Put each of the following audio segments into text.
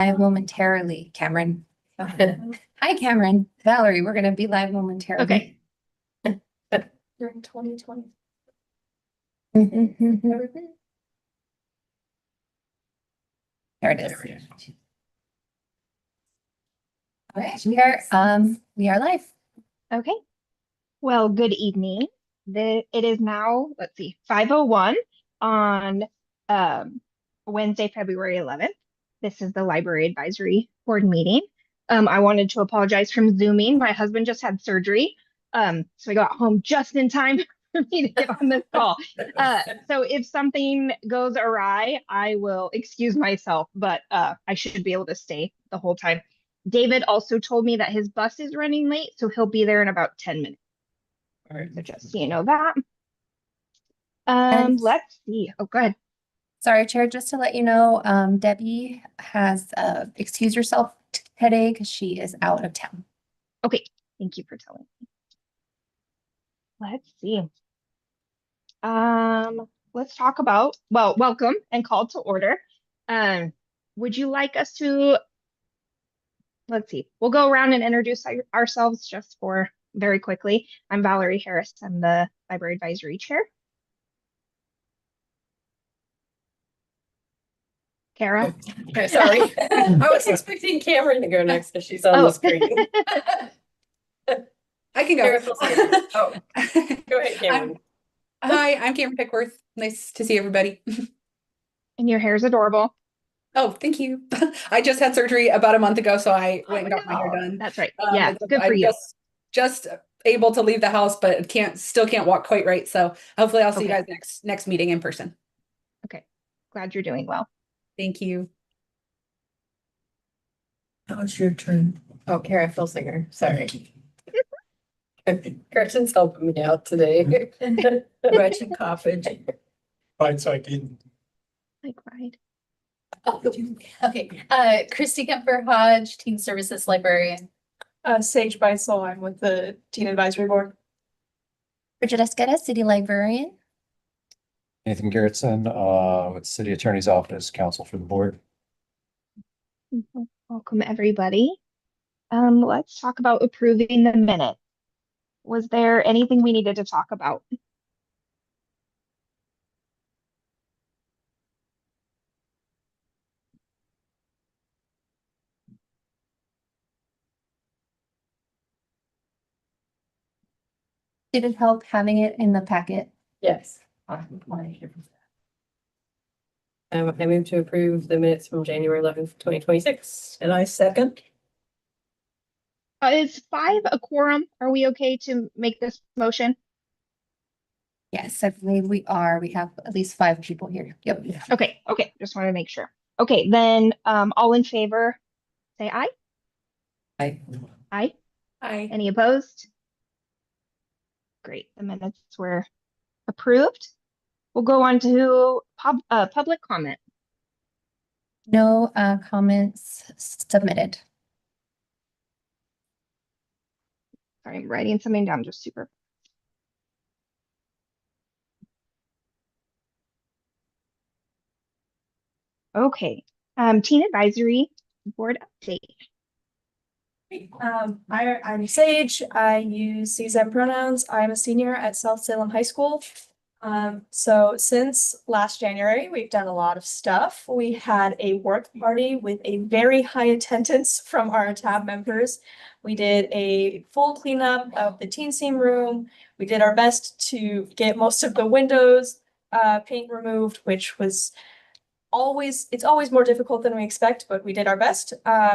Live momentarily, Cameron. Hi, Cameron. Valerie, we're gonna be live momentarily. Okay. During 2020. There it is. Okay, we are live. Okay. Well, good evening. It is now, let's see, 5:01 on Wednesday, February 11th. This is the Library Advisory Board meeting. I wanted to apologize from Zooming. My husband just had surgery. So I got home just in time for me to get on this call. So if something goes awry, I will excuse myself, but I should be able to stay the whole time. David also told me that his bus is running late, so he'll be there in about 10 minutes. All right. So just so you know that. And- Let's see. Oh, go ahead. Sorry, Chair, just to let you know, Debbie has excused herself today because she is out of town. Okay, thank you for telling me. Let's see. Let's talk about, well, welcome and call to order. Would you like us to, let's see, we'll go around and introduce ourselves just for very quickly. I'm Valerie Harris. I'm the Library Advisory Chair. Kara? Okay, sorry. I was expecting Cameron to go next because she's on the screen. I can go. Oh, go ahead, Cameron. Hi, I'm Cameron Pickworth. Nice to see everybody. And your hair's adorable. Oh, thank you. I just had surgery about a month ago, so I went and got my hair done. That's right. Yeah, good for I'm you. just able to leave the house, but still can't walk quite right. So hopefully I'll see you Okay. guys next meeting in person. Okay. Glad you're doing well. Thank you. Now it's your turn. Oh, Kara Filsinger, sorry. Kirsten's helping me out today. Gretchen Coffin. Right, so I can. Like, right. Okay, Christy Kemper Hodge, Teen Services Librarian. Sage Beisel, I'm with the Teen Advisory Board. Bridget Esqueda, City Librarian. Nathan Garrettson, with City Attorney's Office, counsel for the board. Welcome, everybody. Let's talk about approving the minute. Was there anything we needed to talk about? Did it help having it in the packet? Yes. I move to approve the minutes from January 11th, 2026. And I second. Is 5 a quorum? Are we okay to make this motion? Yes, I believe we are. We have at least 5 people here. Yep. Okay, just want to make sure. Okay, then all in favor, say aye. Aye. Aye. Aye. Any opposed? Great, the minutes were approved. We'll go on to public comment. No comments submitted. Sorry, I'm writing something down just super. Okay, Teen Advisory Board update. I'm Sage. I use she, them pronouns. I'm a senior at South Salem High School. So since last January, we've done a lot of stuff. We had a work party with a very high attendance from our tab members. We did a full cleanup of the teen scene room. We did our best to get most of the windows paint removed, which was it's always more difficult than we expect, but we did our best.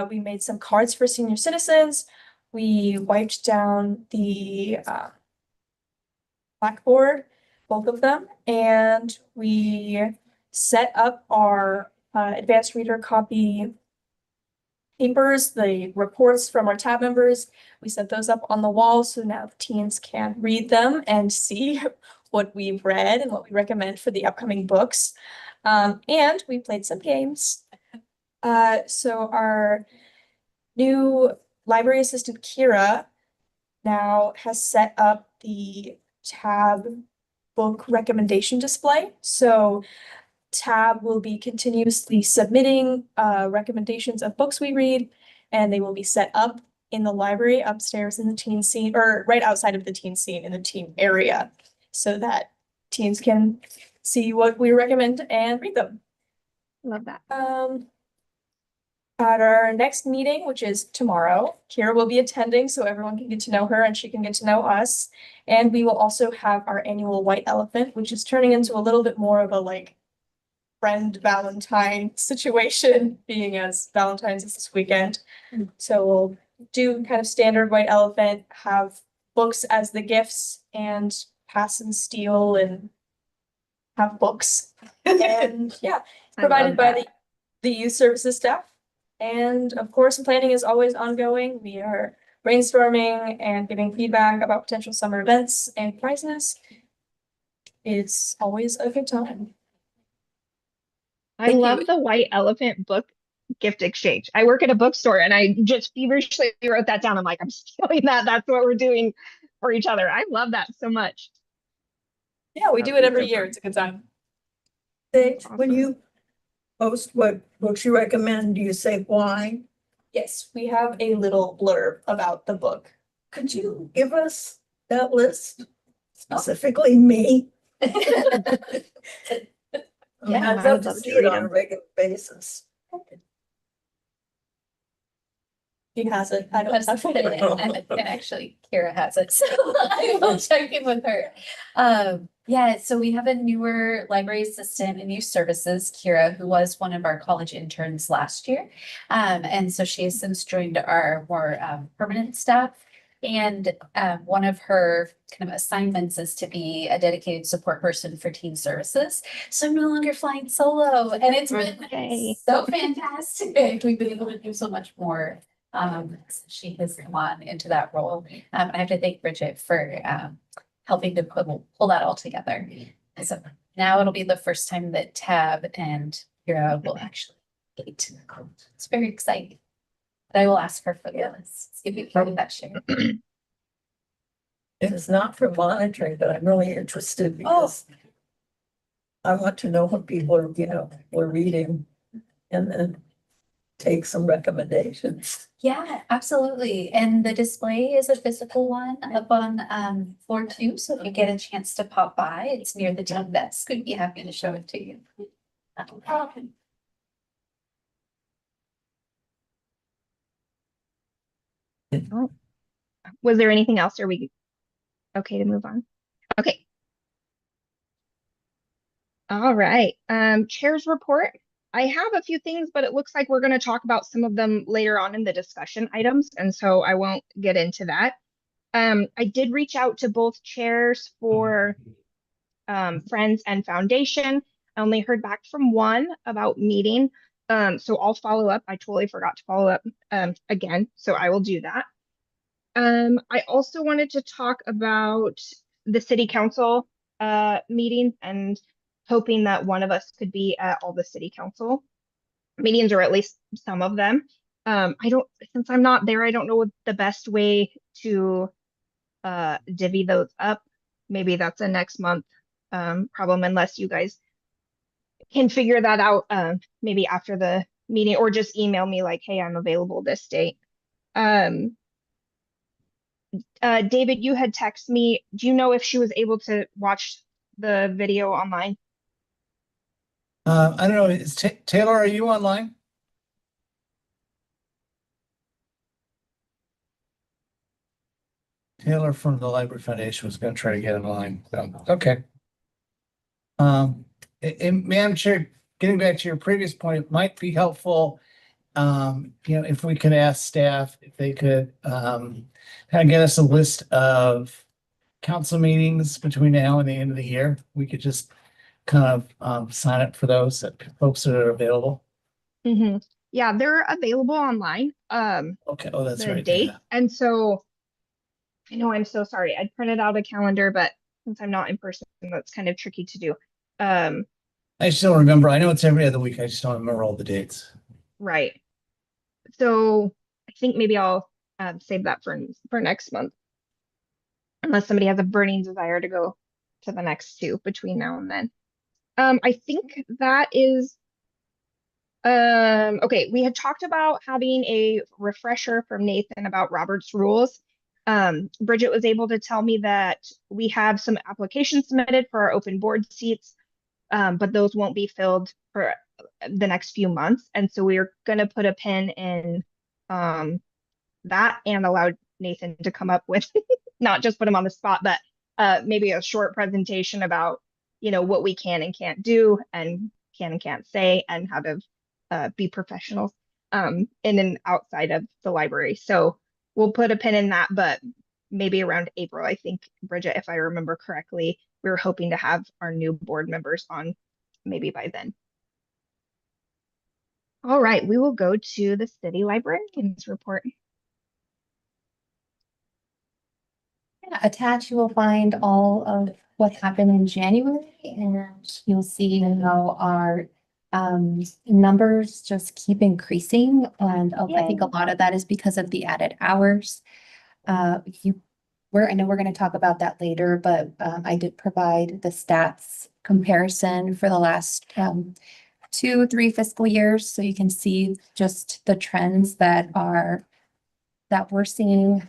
We made some cards for senior citizens. We wiped down the blackboard, both of them, and we set up our advanced reader copy papers, the reports from our tab members. We set those up on the wall so now the teens can read them and see what we've read and what we recommend for the upcoming books. And we played some games. So our new library assistant, Kira, now has set up the tab book recommendation display. So tab will be continuously submitting recommendations of books we read, and they will be set up in the library upstairs in the teen scene, or right outside of the teen scene in the teen area, so that teens can see what we recommend and read them. Love that. At our next meeting, which is tomorrow, Kira will be attending, so everyone can get to know her and she can get to know us. And we will also have our annual White Elephant, which is turning into a little bit more of a like friend Valentine situation, being as Valentine's is this weekend. So we'll do kind of standard White Elephant, have books as the gifts, and pass and steal and have books. And yeah, I provided love by that. the youth services staff. And of course, planning is always ongoing. We are brainstorming and giving feedback about potential summer events and prizes. It's always a good time. I Thank you. love the White Elephant book gift exchange. I work at a bookstore and I just feverishly wrote that down. I'm like, I'm stealing that. That's what we're doing for each other. I love that so much. Yeah, we That'd do it be every so year. fun. It's a good time. Sage, when Awesome. you post what books you recommend, do you say why? Yes, we have a little blurb about the book. Could you give us that list? Specifically me? I mean, Yeah, I'd I love would to love to see it read on a 'em. regular basis. He has it. I don't have it. And actually Kira has it, so I will check in with her. Yeah, so we have a newer library assistant in youth services, Kira, who was one of our college interns last year. And so she has since joined our more permanent staff. And one of her kind of assignments is to be a dedicated support person for teen services. So I'm no longer flying solo, and it's been Yay. so fantastic. We've been able to do so much more. She has come on into that role. I have to thank Bridget for helping to pull that all together. So now it'll be the first time that Tab and Kira will actually date. It's very exciting. But I will ask her for the list. See if we can get that shared. It is not for monitoring, but I'm really interested because I want to know what people are, are reading and then take some recommendations. Yeah, absolutely. And the display is a physical one up on floor 2. So if you get a chance to pop by, it's near the teen desk. We'd be happy to show it to you. No problem. Was there anything else? Are we okay to move on? Okay. All right. Chair's report. I have a few things, but it looks like we're going to talk about some of them later on in the discussion items, and so I won't get into that. I did reach out to both chairs for Friends and Foundation. I only heard back from one about meeting, so I'll follow up. I totally forgot to follow up again, so I will do that. I also wanted to talk about the city council meetings and hoping that one of us could be at all the city council meetings, or at least some of them. Since I'm not there, I don't know what the best way to divvy those up. Maybe that's a next month problem, unless you guys can figure that out maybe after the meeting, or just email me like, hey, I'm available this date. David, you had texted me. Do you know if she was able to watch the video online? I don't know. Taylor, are you online? Taylor from the Library Foundation was going to try to get online. So, okay. And Madam Chair, getting back to your previous point, it might be helpful, if we could ask staff if they could kind of get us a list of council meetings between now and the end of the year. We could just kind of sign up for those folks that are available. Mm-hmm. Yeah, they're available online. Okay. Oh, that's The right. date. Yeah. And so I know I'm so sorry. I printed out a calendar, but since I'm not in person, that's kind of tricky to do. I just don't remember. I know it's every other week. I just don't remember all the dates. Right. So I think maybe I'll save that for next month, unless somebody has a burning desire to go to the next two between now and then. I think that is, okay, we had talked about having a refresher from Nathan about Robert's rules. Bridget was able to tell me that we have some applications submitted for our open board seats, but those won't be filled for the next few months. And so we're gonna put a pin in that and allow Nathan to come up with, not just put him on the spot, but maybe a short presentation about, what we can and can't do and can and can't say and how to be professionals in and outside of the library. So we'll put a pin in that, but maybe around April, I think, Bridget, if I remember correctly, we were hoping to have our new board members on maybe by then. All right, we will go to the city librarian's report. Yeah, attached, you will find all of what happened in January, and you'll see how our numbers just keep increasing. And I think a lot of that is because of the added hours. I know we're going to talk about that later, but I did provide the stats comparison for the last 2-3 fiscal years, so you can see just the trends that we're seeing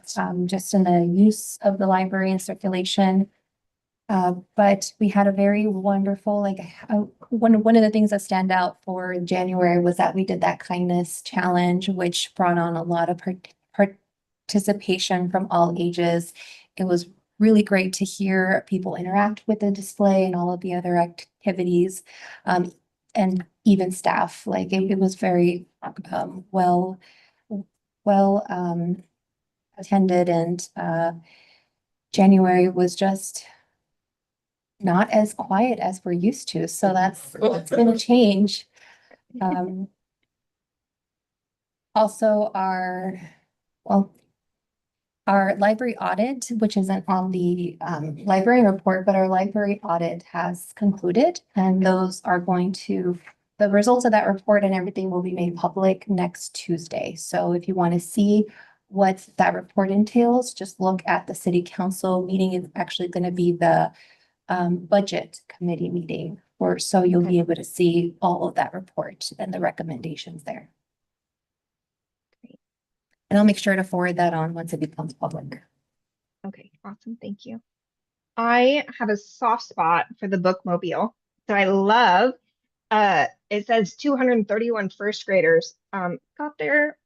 just in the use of the library and circulation. But we had a very wonderful, one of the things that stand out for January was that we did that kindness challenge, which brought on a lot of participation from all ages. It was really great to hear people interact with the display and all of the other activities, and even staff. It was very well attended, and January was just not as quiet as we're used to. So that's been a change. Also our library audit, which isn't on the library report, but our library audit has concluded, and the results of that report and everything will be made public next Tuesday. So if you want to see what that report entails, just look at the city council meeting. It's actually going to be the budget committee meeting, so you'll be able to see all of that report and the recommendations there. Great. And I'll make sure to forward that on once it becomes public. Okay, awesome. Thank you. I have a soft spot for the bookmobile. So I love, it says 231 first graders got their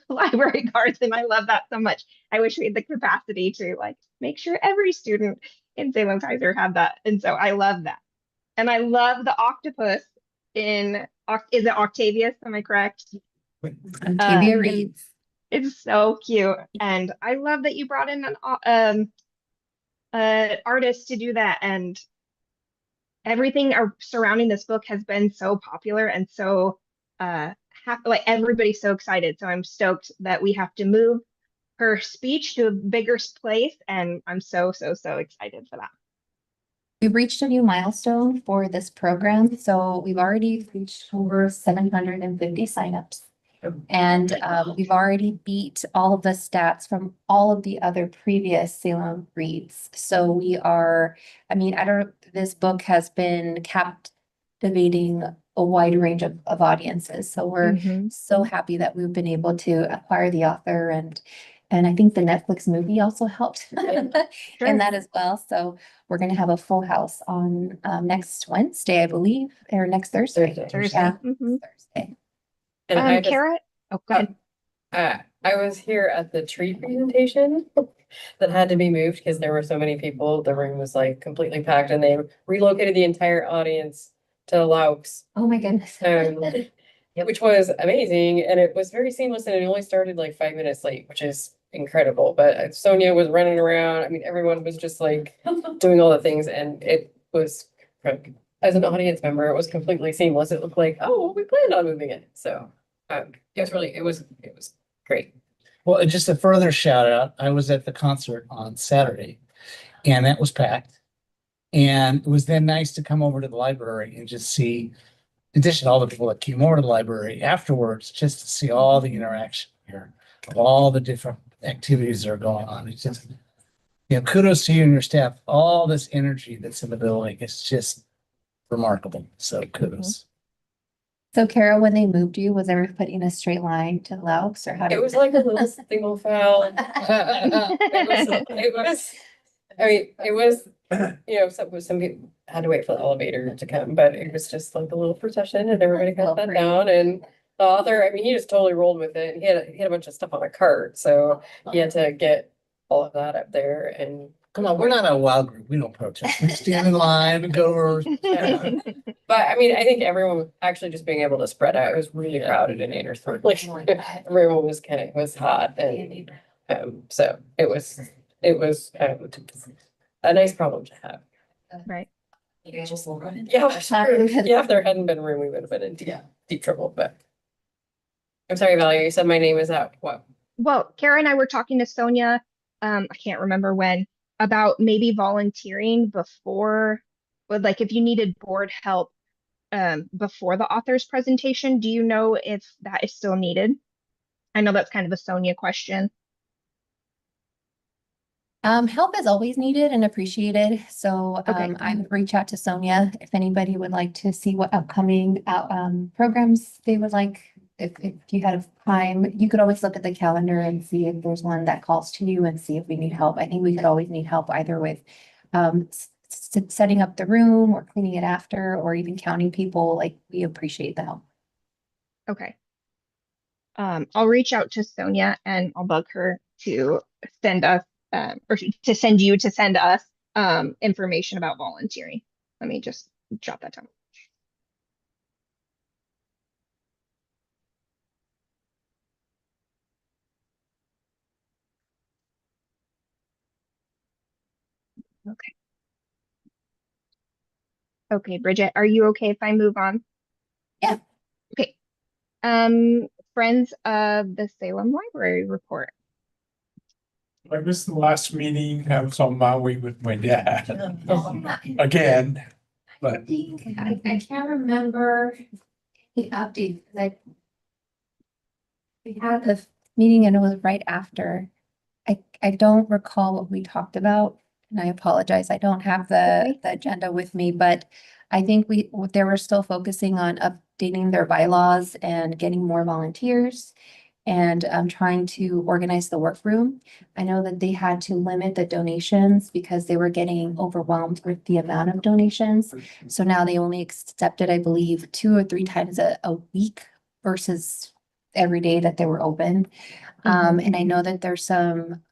library cards, and I love that so much. I wish we had the capacity to make sure every student in Salem Kaiser had that. And so I love that. And I love the octopus is it Octavius? Am I correct? Octavia reads. It's so cute. And I love that you brought in an artist to do that. And everything surrounding this book has been so popular and so everybody's so excited. So I'm stoked that we have to move her speech to a bigger place, and I'm so excited for that. We've reached a new milestone for this program. So we've already reached over 750 signups. And we've already beat all of the stats from all of the other previous Salem Reads. So this book has been captivating a wide range of audiences. So we're so happy that we've been able to acquire the author, and I think the Netflix movie also helped in that as well. So we're going to have a full house on next Wednesday, I believe, or next Thursday. Thursday. Yeah, Mhm. Thursday. And I just, Kara, oh, go ahead. I was here at the tree presentation that had to be moved because there were so many people. The room was completely packed, and they relocated the entire audience to Laux, Oh my goodness. which was amazing. And it was very seamless, and it only started 5 minutes late, which is incredible. But Sonia was running around. I mean, everyone was just doing all the things, and it was, as an audience member, it was completely seamless. It looked like, oh, we planned on moving it. So it was great. Well, just a further shout out, I was at the concert on Saturday and that was packed. And it was then nice to come over to the library and just see, in addition to all the people that came over to the library afterwards, just to see all the interaction here of all the different activities that are going on. It's just, kudos to you and your staff. All this energy that's in the building. It's just remarkable. So kudos. So Kara, when they moved you, was everyone putting a straight line to Laux or how did? It was like a little single file. It was, I mean, it was, some people had to wait for the elevator to come, but it was just like a little procession and everybody kind of sat down and the author, I mean, he just totally rolled with it. He had a bunch of stuff on a cart, so he had to get all of that up there and. Come on, we're not a wild group. We don't protest. We stand in line and go over. But I mean, I think everyone actually just being able to spread out, it was really crowded in Anderson. Like everyone was hot and so it was a nice problem to have. Right. Yeah, sure. Yeah, if there hadn't been room, we would have been in deep trouble, but. I'm sorry, Valerie, you said my name is out. What? Well, Kara and I were talking to Sonia, I can't remember when, about maybe volunteering before, but like if you needed board help before the author's presentation. Do you know if that is still needed? I know that's kind of a Sonia question. Help is always needed and appreciated. So Okay. I would reach out to Sonia if anybody would like to see what upcoming programs they would like. If you had time, you could always look at the calendar and see if there's one that calls to you and see if we need help. I think we could always need help either with setting up the room or cleaning it after, or even counting people. Like, we appreciate the help. Okay. I'll reach out to Sonia and I'll bug her to send us or to send you to send us information about volunteering. Let me just jot that down. Okay. Okay, Bridget, are you okay if I move on? Yeah. Okay. Friends of the Salem Library report. I missed the last meeting. I was on Maui with my dad again, but I can't remember the update. We had the meeting and it was right after. I don't recall what we talked about, and I apologize. I don't have the agenda with me, but I think they were still focusing on updating their bylaws and getting more volunteers and trying to organize the workroom. I know that they had to limit the donations because they were getting overwhelmed with the amount of donations. So now they only accepted, I believe, 2 or 3 times a week versus every day that they were open. And I know that there's some,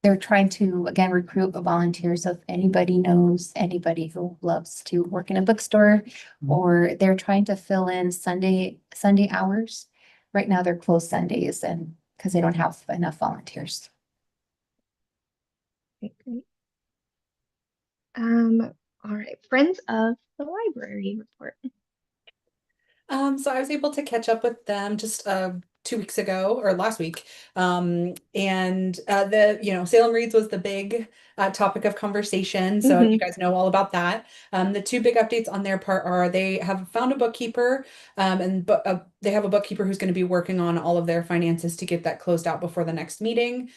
they're trying to, again, recruit volunteers. So if anybody knows anybody who loves to work in a bookstore, or they're trying to fill in Sunday hours. Right now they're closed Sundays and because they don't have enough volunteers. Okay, great. All right, Friends of the Library report. So I was able to catch up with them just 2 weeks ago or last week. And Salem Reads was the big topic of conversation. So you guys know all about that. The 2 big updates on their part are they have found a bookkeeper and they have a bookkeeper who's going to be working on all of their finances to get that closed out before the next meeting.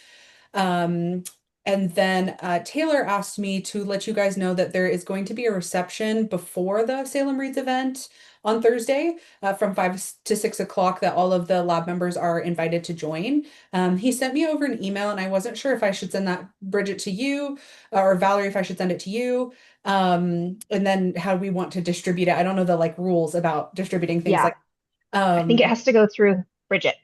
And then Taylor asked me to let you guys know that there is going to be a reception before the Salem Reads event on Thursday from 5 to 6 o'clock that all of the lab members are invited to join. He sent me over an email and I wasn't sure if I should send that, Bridget, to you or Valerie, if I should send it to you. And then how we want to distribute it. I don't know the rules about distributing things like I think it has to go through Bridget.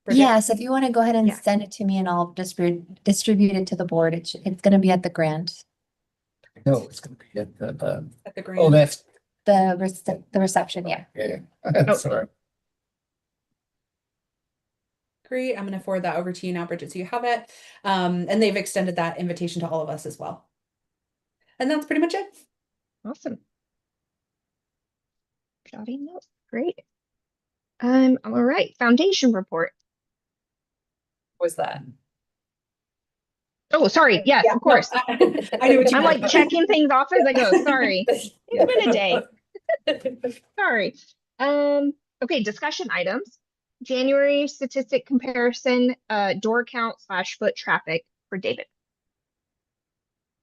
Yes, if you want to go ahead and send it to me and I'll distribute it to the board. It's going to be at the Grand. No, it's gonna be at the, at the Grand. oh, that's, The reception, yeah. yeah. Sorry. Great. I'm going to forward that over to you now, Bridget, so you have it. And they've extended that invitation to all of us as well. And that's pretty much it. Awesome. Jotting notes. Great. All right, Foundation report. Was that? Oh, sorry. Yes, of course. I knew what you I'm meant. like checking things off as I go. Sorry. It's been a day. Sorry. Okay, discussion items. January statistic comparison, door count / foot traffic for David.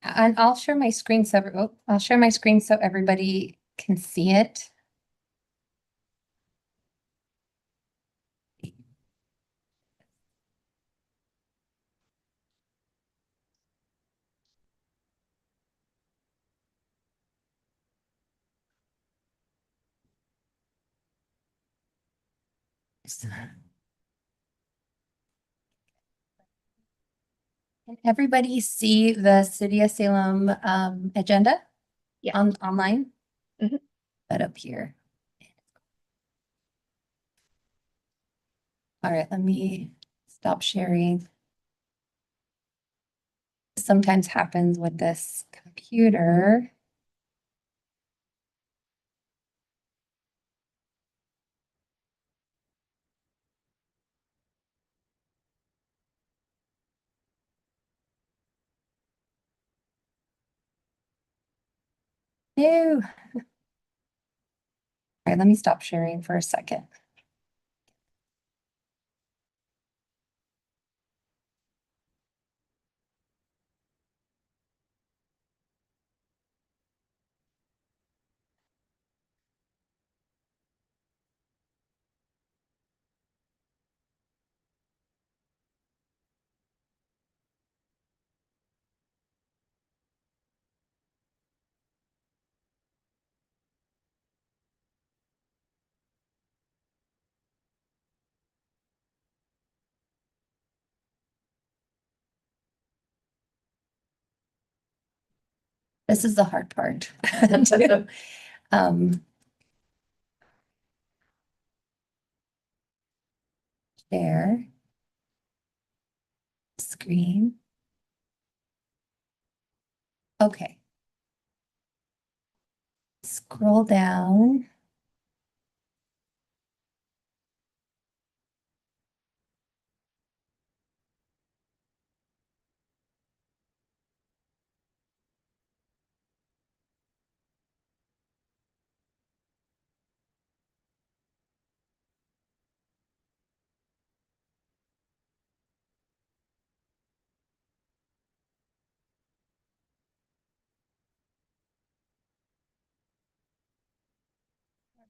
And I'll share my screen so, I'll share my screen so everybody can see it. Can everybody see the City of Salem agenda? Yeah. Online? Mhm. That up here. All right, let me stop sharing. Sometimes happens with this computer. No. All right, let me stop sharing for a second. This is the hard part. too. Um, share screen. Okay. Scroll down.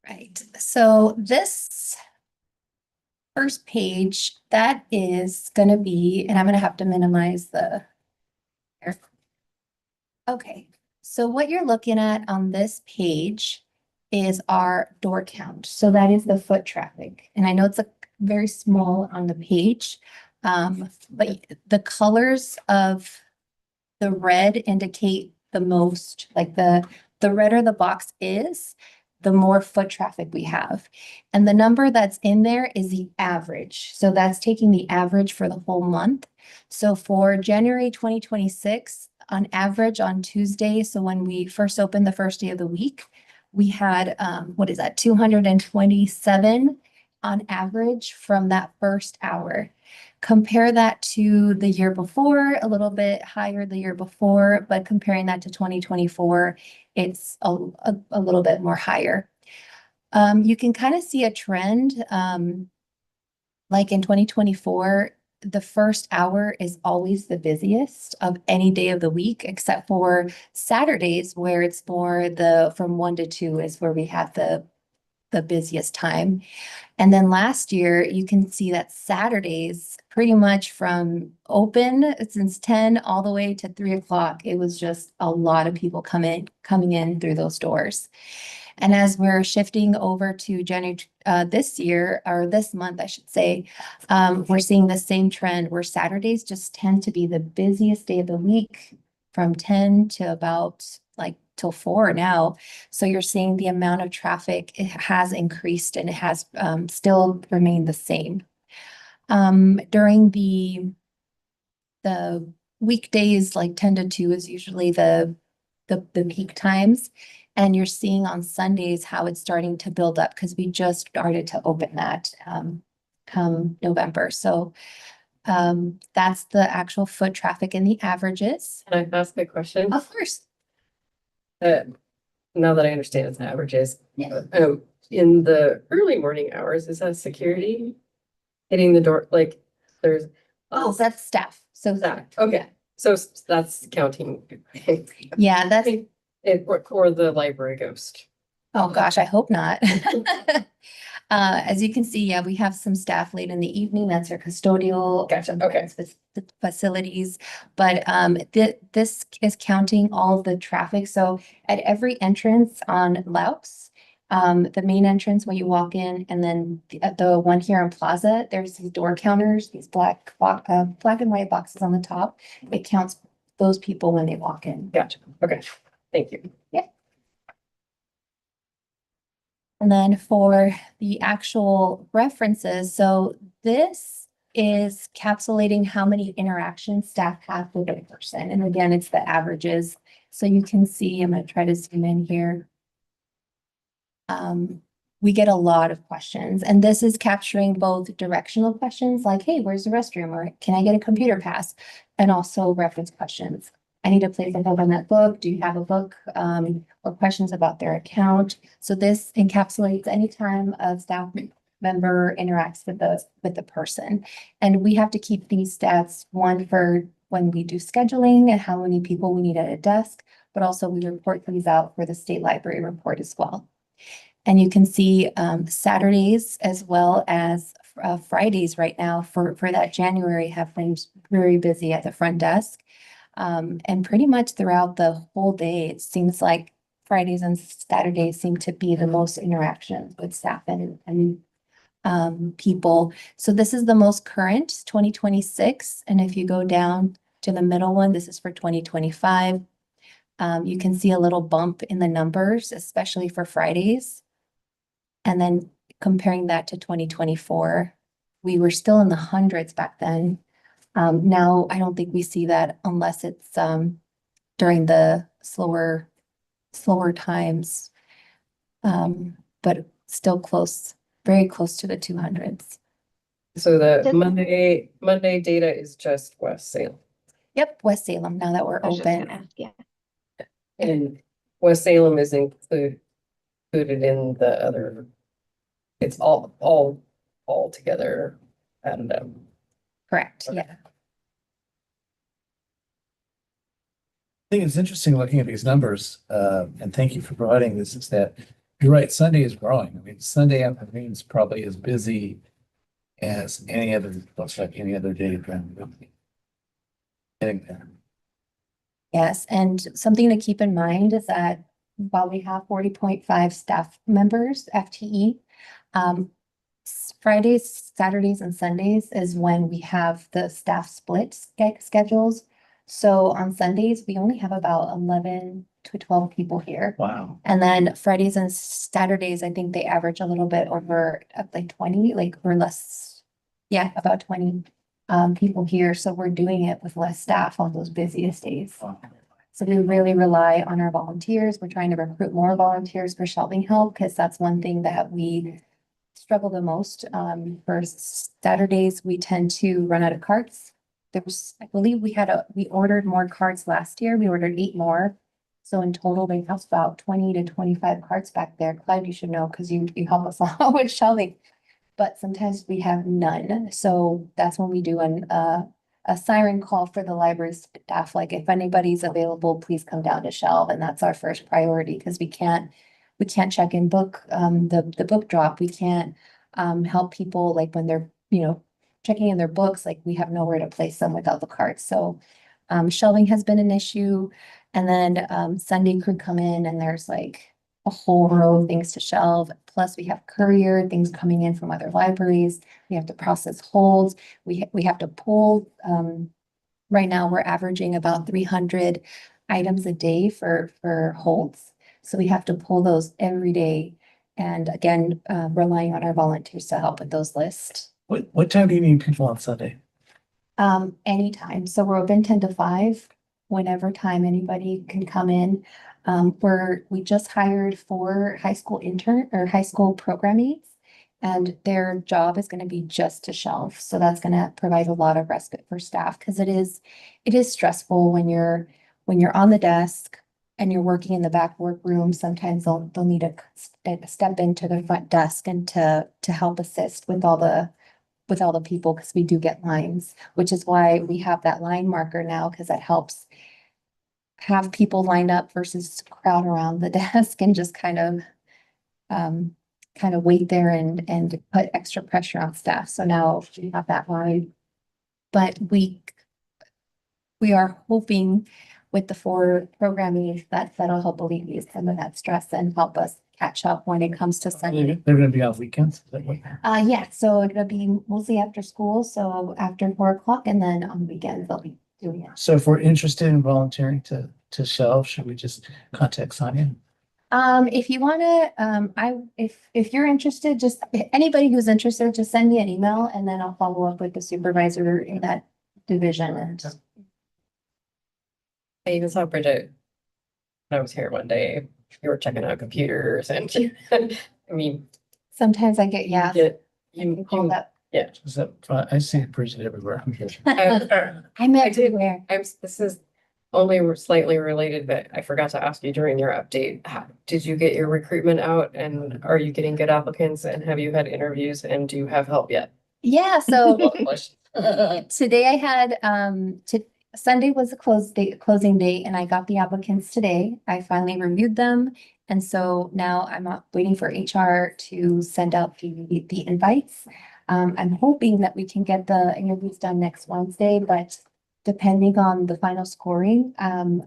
Right, so this first page, that is gonna be, and I'm gonna have to minimize the. Okay, so what you're looking at on this page is our door count. So that is the foot traffic. And I know it's a very small on the page, but the colors of the red indicate the most, like the redder the box is, the more foot traffic we have. And the number that's in there is the average. So that's taking the average for the whole month. So for January 2026, on average on Tuesday, so when we first opened the first day of the week, we had, what is that, 227 on average from that first hour. Compare that to the year before, a little bit higher the year before, but comparing that to 2024, it's a little bit more higher. You can kind of see a trend, like in 2024, the first hour is always the busiest of any day of the week, except for Saturdays, where it's more from 1 to 2 is where we have the busiest time. And then last year, you can see that Saturdays pretty much from open since 10 all the way to 3 o'clock. It was just a lot of people coming in through those doors. And as we're shifting over to January this year, or this month, I should say, we're seeing the same trend where Saturdays just tend to be the busiest day of the week from 10 to about like till 4 now. So you're seeing the amount of traffic, it has increased and it has still remained the same. During the weekdays, like 10 to 2 is usually the peak times. And you're seeing on Sundays how it's starting to build up because we just started to open that come November. So that's the actual foot traffic and the averages. Can I ask a question? Of course. Now that I understand it's averages, Yeah. in the early morning hours, is that security hitting the door? Like there's. Oh, that's staff. So That, okay. So that's counting Yeah, that's, it, or the library ghost. oh gosh, I hope not. As you can see, yeah, we have some staff late in the evening. That's our custodial. Gotcha, okay. Facilities, but this is counting all the traffic. So at every entrance on Loups, the main entrance when you walk in, and then at the one here in Plaza, there's these door counters, these black and white boxes on the top. It counts those people when they walk in. Gotcha, okay, thank you. And then for the actual references, so this is capsulating how many interactions staff have with a person. And again, it's the averages. So you can see, I'm going to try to zoom in here. We get a lot of questions, and this is capturing both directional questions like, hey, where's the restroom? Or can I get a computer pass? And also reference questions. I need to place a hold on that book. Do you have a book? Or questions about their account. So this encapsulates any time a staff member interacts with the person. And we have to keep these stats, one for when we do scheduling and how many people we need at a desk, but also we report these out for the state library report as well. And you can see Saturdays as well as Fridays right now for that January have been very busy at the front desk. And pretty much throughout the whole day, it seems like Fridays and Saturdays seem to be the most interactions with staff and people. So this is the most current 2026. And if you go down to the middle one, this is for 2025. You can see a little bump in the numbers, especially for Fridays. And then comparing that to 2024, we were still in the hundreds back then. Now, I don't think we see that unless it's during the slower times, but still close, very close to the 200s. So the Just- Monday data is just West Salem. Yep, West Salem, now that we're I was just open. gonna ask, yeah. And West Salem is included in the other. It's all together added up. Correct, Okay. yeah. I think it's interesting looking at these numbers, and thank you for providing this, is that you're right, Sunday is growing. I mean, Sunday afternoon is probably as busy as any other, looks like any other day during the week. Getting there. Yes, and something to keep in mind is that while we have 40.5 staff members, FTE, Fridays, Saturdays, and Sundays is when we have the staff split schedules. So on Sundays, we only have about 11 to 12 people here. Wow. And then Fridays and Saturdays, I think they average a little bit over like 20, like or less. Yeah, about 20 people here. So we're doing it with less staff on those busiest days. So we really rely on our volunteers. We're trying to recruit more volunteers for shelving help because that's one thing that we struggle the most. For Saturdays, we tend to run out of carts. I believe we ordered more carts last year. We ordered 8 more. So in total, they have about 20 to 25 carts back there. Clive, you should know because you help us a lot with shelving. But sometimes we have none. So that's when we do a siren call for the library staff. Like if anybody's available, please come down to shelve. And that's our first priority because we can't check in book, the book drop. We can't help people like when they're, checking in their books, like we have nowhere to place them without the carts. So shelving has been an issue. And then Sunday crew come in and there's like a whole row of things to shelve. Plus we have courier things coming in from other libraries. We have to process holds. We have to pull. Right now we're averaging about 300 items a day for holds. So we have to pull those every day. And again, relying on our volunteers to help with those lists. What time do you need people on Sunday? Anytime. So we're open 10 to 5, whenever time anybody can come in. We just hired 4 high school program aides, and their job is going to be just to shelve. So that's going to provide a lot of respite for staff because it is stressful when you're on the desk and you're working in the back workroom. Sometimes they'll need to step into the front desk and to help assist with all the with all the people, because we do get lines, which is why we have that line marker now, because that helps have people lined up versus crowd around the desk and just kind of wait there and put extra pressure on staff. So now we have that line. But we are hoping with the forward programming that'll help alleviate some of that stress and help us catch up when it comes to Sunday. They're gonna be on weekends. Is that what- Yeah, so it'll be mostly after school, so after 4 o'clock, and then on weekends they'll be doing it. So if we're interested in volunteering to shelve, should we just contact Sonia? If you wanna, if you're interested, just anybody who's interested, just send me an email and then I'll follow up with the supervisor in that division and. I even saw Bridget when I was here one day. You were checking out computers and I mean, Sometimes I get, yeah. you Called up. Is that, I see Bridget everywhere. I'm I did. everywhere. This is only slightly related, but I forgot to ask you during your update. Did you get your recruitment out and are you getting good applicants and have you had interviews and do you have help yet? Yeah, so Lot of questions. today I had, Sunday was the closing date, and I got the applicants today. I finally reviewed them. And so now I'm waiting for HR to send out the invites. I'm hoping that we can get the interviews done next Wednesday, but depending on the final scoring,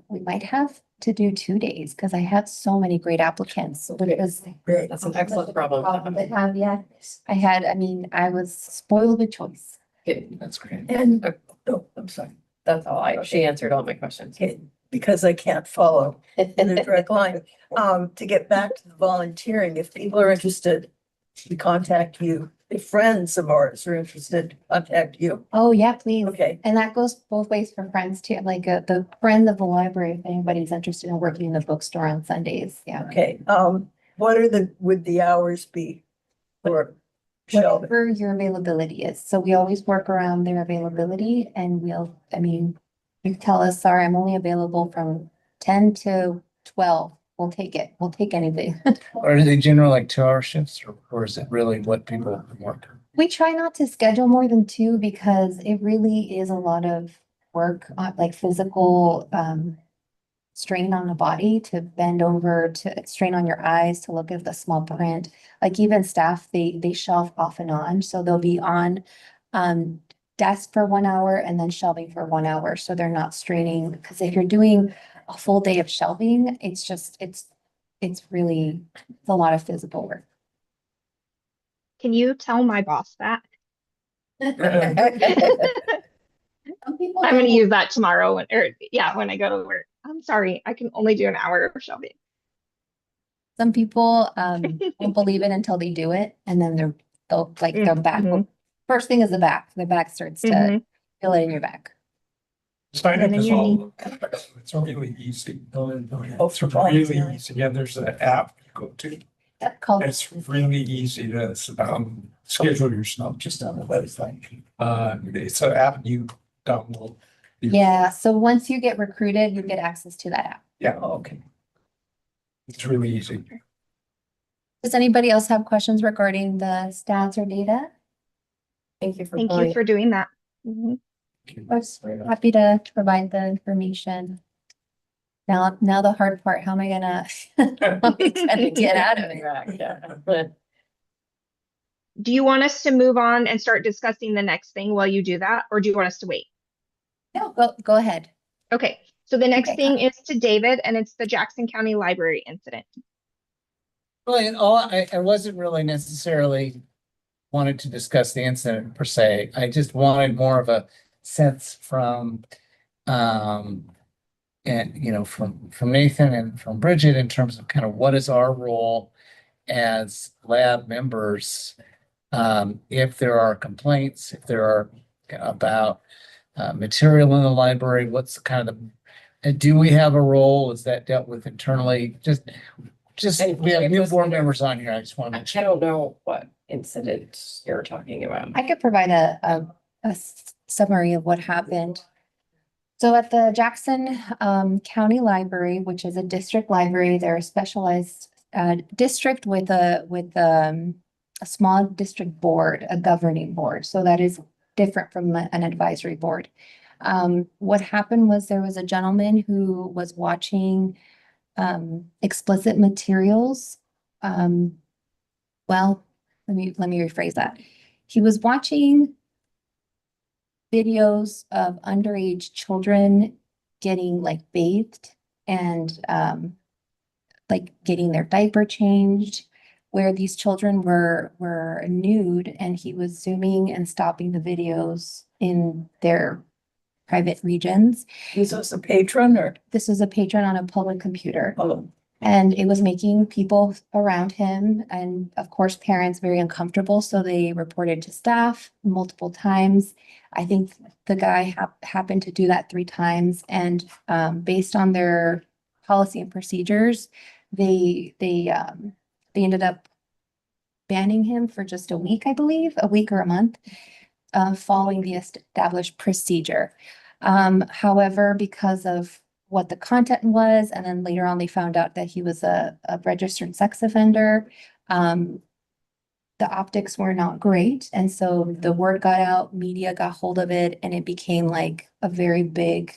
we might have to do 2 days because I have so many great applicants. Which is Great. That's an excellent problem. to have, yeah. I was spoiled with choice. Good. That's great. And, oh, I'm sorry. That's all she answered all my questions. Okay, because I can't follow in a direct line. To get back to the volunteering, if people are interested, we contact you. If friends of ours are interested, contact you. Oh, yeah, please. Okay, And that goes both ways for friends too, like the friend of the library, if anybody's interested in working in the bookstore on Sundays, yeah. okay. What would the hours be for shelving? Whatever your availability is. So we always work around their availability and you tell us, sorry, I'm only available from 10 to 12. We'll take it. We'll take anything. Are they general like 2-hour shifts or is it really what people work? We try not to schedule more than 2 because it really is a lot of work, like physical strain on the body to bend over, to strain on your eyes, to look at the small print. Like even staff, they shelf off and on, so they'll be on desk for 1 hour and then shelving for 1 hour, so they're not straining. Because if you're doing a full day of shelving, it's a lot of physical work. Can you tell my boss that? Some people I'm gonna don't- use that tomorrow when I go to work. I'm sorry, I can only do an hour of shelving. Some people won't believe it until they do it, and then they'll like their back. Mhm. First thing is the back. The back starts to Mhm. feel it in your back. Sign And up then is your all, it's really easy. Oh, It's for really volunteering. easy. Yeah, there's an app you go to. Called It's really easy to schedule yourself just on the website. It's an app you download. yeah. So once you get recruited, you get access to that app. Yeah, Oh, okay. it's really easy. Does anybody else have questions regarding the stats or data? Thank you for Thank you calling. for doing that. Mhm. I was happy to provide the information. Now the hard part, how am I gonna get out of it? Yeah. Do you want us to move on and start discussing the next thing while you do that, or do you want us to wait? No, go ahead. Okay, so the next Okay, thing is to David, and it's the Jackson County Library incident. Well, I wasn't really necessarily wanted to discuss the incident per se. I just wanted more of a sense from from Nathan and from Bridget in terms of kind of what is our role as lab members. If there are complaints, if there are about material in the library, what's kind of and do we have a role? Is that dealt with internally? Just And we have if new this- board members on here. I just want to I make sure. don't know what incident you're talking about. I could provide a summary of what happened. So at the Jackson County Library, which is a district library, they're a specialized district with a small district board, a governing board. So that is different from an advisory board. What happened was there was a gentleman who was watching explicit materials. Well, let me rephrase that. He was watching videos of underage children getting like bathed and like getting their diaper changed, where these children were nude, and he was zooming and stopping the videos in their private regions. Is this a patron or? This was a patron on a public computer. Oh, And it was making people around him and of course parents very uncomfortable. So they reported to staff multiple times. I think the guy happened to do that 3 times, and based on their policy and procedures, they ended up banning him for just a week, I believe, a week or a month, following the established procedure. However, because of what the content was, and then later on they found out that he was a registered sex offender, the optics were not great. And so the word got out, media got hold of it, and it became like a very big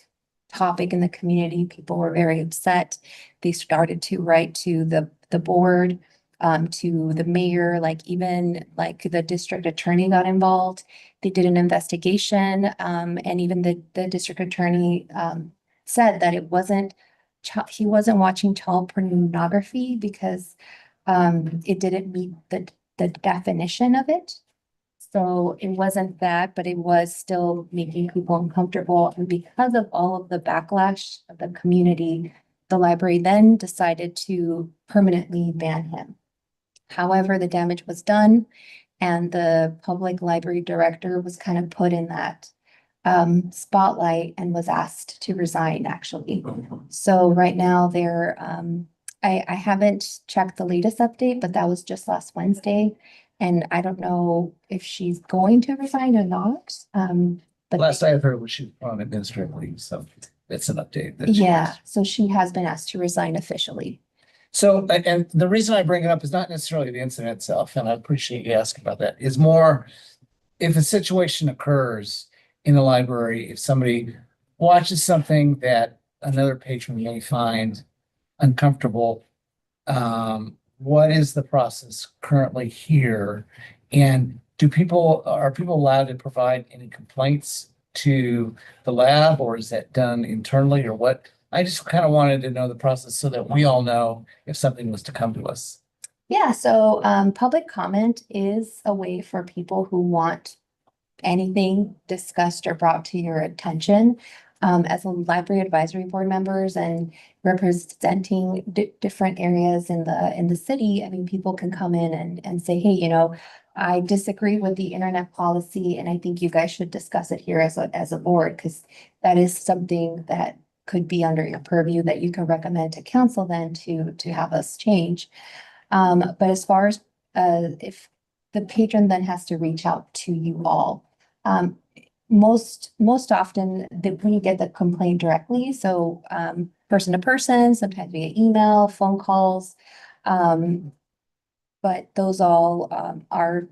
topic in the community. People were very upset. They started to write to the board, to the mayor, like even like the district attorney got involved. They did an investigation, and even the district attorney said that he wasn't watching child pornography because it didn't meet the definition of it. So it wasn't that, but it was still making people uncomfortable. And because of all of the backlash of the community, the library then decided to permanently ban him. However, the damage was done, and the public library director was kind of put in that spotlight and was asked to resign, actually. So right now they're I haven't checked the latest update, but that was just last Wednesday. And I don't know if she's going to resign or not. But Last I heard was she was on administrative leave, so it's an update. that she yeah, has. so she has been asked to resign officially. So, and the reason I bring it up is not necessarily the incident itself, and I appreciate you asking about that, is more if a situation occurs in the library, if somebody watches something that another patron may find uncomfortable, what is the process currently here? And are people allowed to provide any complaints to the lab, or is that done internally, or what? I just kind of wanted to know the process so that we all know if something was to come to us. Yeah, so public comment is a way for people who want anything discussed or brought to your attention. As a library advisory board members and representing different areas in the city, I mean, people can come in and say, hey, I disagree with the internet policy, and I think you guys should discuss it here as a board, because that is something that could be under your purview that you can recommend to council then to have us change. But as far as if the patron then has to reach out to you all, most often we get the complaint directly. So person to person, sometimes via email, phone calls. But those all are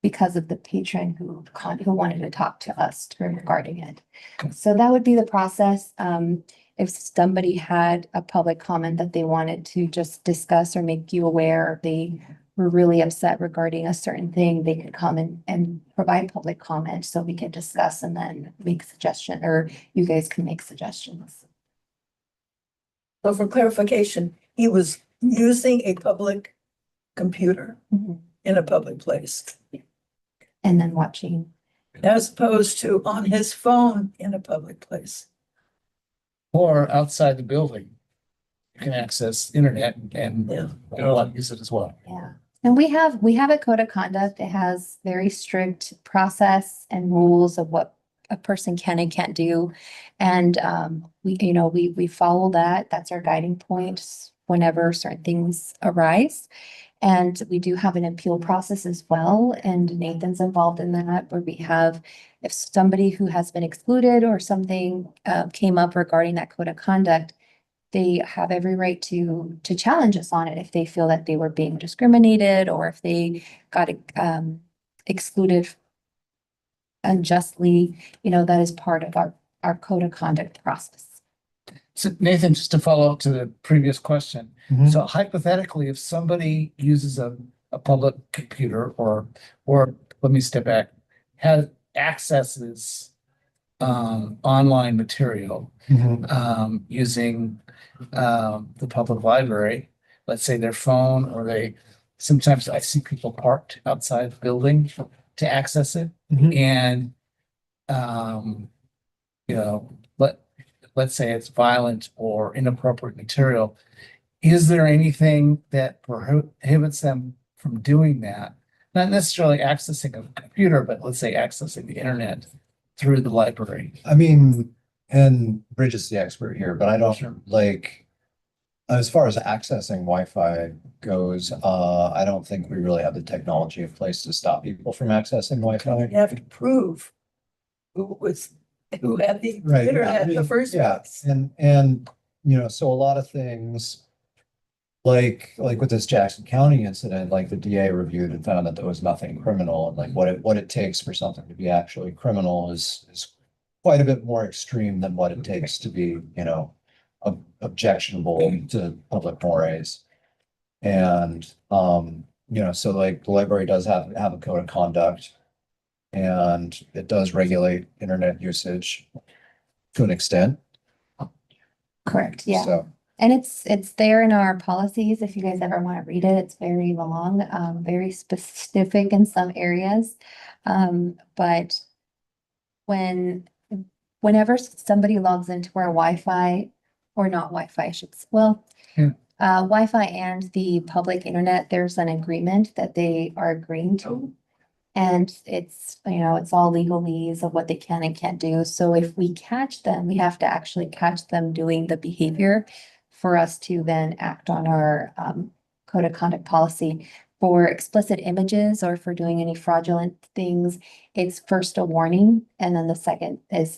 because of the patron who wanted to talk to us regarding it. So that would be the process. If somebody had a public comment that they wanted to just discuss or make you aware, they were really upset regarding a certain thing, they could come and provide public comment so we can discuss and then make suggestion, or you guys can make suggestions. So for clarification, he was using a public computer in a public place, And then watching. as opposed to on his phone in a public place. Or outside the building, you can access internet and use it as well. Yeah. And we have a code of conduct. It has very strict process and rules of what a person can and can't do. And we follow that. That's our guiding points whenever certain things arise. And we do have an appeal process as well. And Nathan's involved in that, where we have, if somebody who has been excluded or something came up regarding that code of conduct, they have every right to challenge us on it if they feel that they were being discriminated or if they got excluded unjustly. You know, that is part of our code of conduct process. So Nathan, just to follow up to the previous question. Mhm. So hypothetically, if somebody uses a public computer or let me step back, has accesses online material Mhm. using the public library, let's say their phone, or sometimes I see people parked outside the building to access it. Mhm. And you know, let's say it's violent or inappropriate material. Is there anything that prohibits them from doing that? Not necessarily accessing a computer, but let's say accessing the internet through the library. I mean, and Bridge is the expert here, but I Sure. don't like, as far as accessing Wi-Fi goes, I don't think we really have the technology in place to stop people from accessing You Wi-Fi. have to prove who had the Right. internet in the first Yeah, place. and, you know, so a lot of things like with this Jackson County incident, like the DA reviewed and found that there was nothing criminal, and like what it takes for something to be actually criminal is quite a bit more extreme than what it takes to be, you know, objectionable to public mores. And, you know, so like the library does have a code of conduct, and it does regulate internet usage to an extent. Correct, yeah. So, And it's there in our policies. If you guys ever want to read it, it's very long, very specific in some areas. But whenever somebody logs into our Wi-Fi, or not Wi-Fi, Yeah. Wi-Fi and the public internet, there's an agreement that they are agreeing to. And it's, you know, it's all legalese of what they can and can't do. So if we catch them, we have to actually catch them doing the behavior for us to then act on our code of conduct policy. For explicit images or for doing any fraudulent things, it's first a warning, and then the second is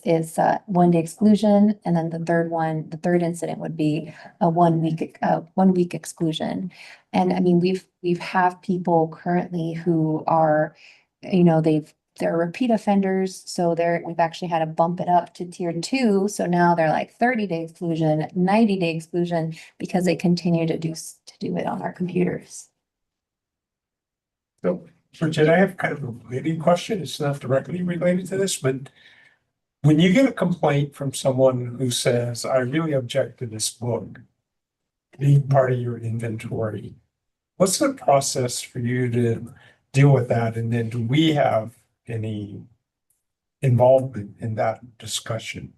1 day exclusion, and then the third incident would be a 1 week exclusion. And I mean, we've have people currently who are, you know, they're repeat offenders, so we've actually had to bump it up to tier 2. So now they're like 30-day exclusion, 90-day exclusion, because they continue to do it on our computers. So, Bridget, I have kind of a related question. It's not directly related to this, but when you get a complaint from someone who says, I really object to this book being part of your inventory, what's the process for you to deal with that? And then do we have any involvement in that discussion?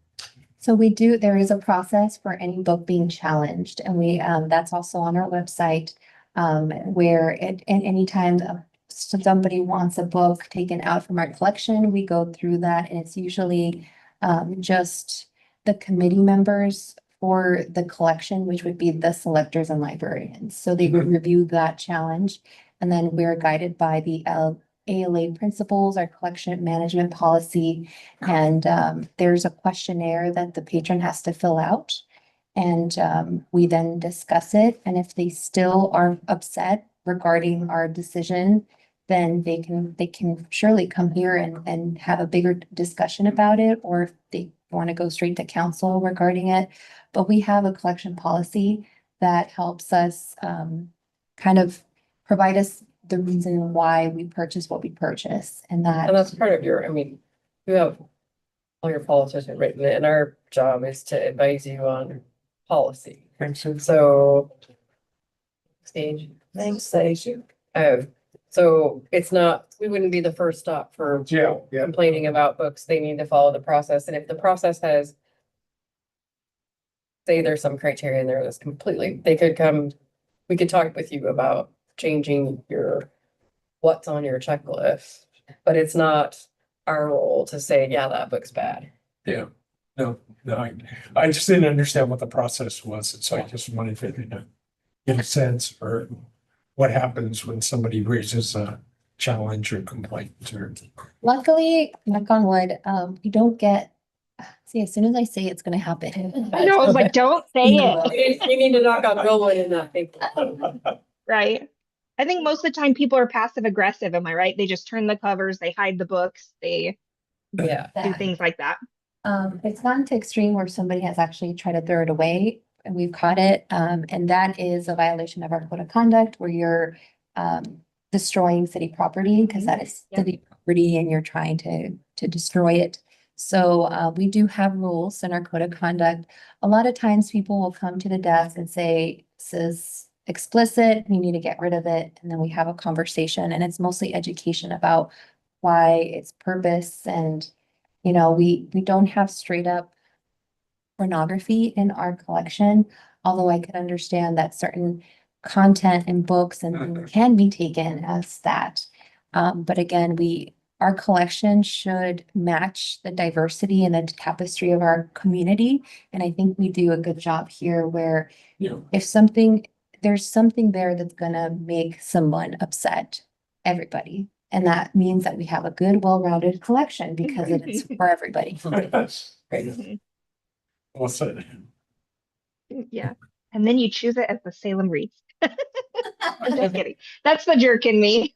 So there is a process for any book being challenged, and that's also on our website, where anytime somebody wants a book taken out from our collection, we go through that, and it's usually just the committee members for the collection, which would be the selectors and librarians. So they would review that challenge, and then we're guided by the ALA principles, our collection management policy, and there's a questionnaire that the patron has to fill out. And we then discuss it, and if they still are upset regarding our decision, then they can surely come here and have a bigger discussion about it, or if they want to go straight to council regarding it. But we have a collection policy that helps us kind of provide us the reason why we purchase what we purchase, and that's part of I mean, you have all your policies written, and our job is to advise you on policy. So stage. Thanks, Sage. So it's not, we wouldn't be the first stop for Yeah. complaining about books. They need to follow the process. And if the process has, say there's some criteria in there that's completely, they could come, we could talk with you about changing what's on your checklist, but it's not our role to say, yeah, that book's bad. Yeah, no, I just didn't understand what the process was. So I just wanted to get a sense for what happens when somebody raises a challenge or complaint or. luckily, knock on wood, we don't get See, as soon as I say it's gonna happen. I know, I was like, don't say it, You need to knock on real wood in that paper. right? I think most of the time people are passive aggressive, am I right? They just turn the covers, they hide the books, they Yeah. do things like that. It's gone to extreme where somebody has actually tried to throw it away and we've caught it. And that is a violation of our code of conduct where you're destroying city property because that is city property and you're trying to destroy it. So we do have rules in our code of conduct. A lot of times people will come to the desk and say, this is explicit, you need to get rid of it. And then we have a conversation and it's mostly education about why its purpose and we don't have straight up pornography in our collection, although I could understand that certain content in books and can be taken as that. But again, our collection should match the diversity and the tapestry of our community. And I think we do a good job here where if there's something there that's gonna make someone upset, everybody. And that means that we have a good, well-rounded collection because it is for everybody. Mhm. Well said. Yeah, and then you choose it as the Salem Reads. I'm just kidding. That's the jerk in me.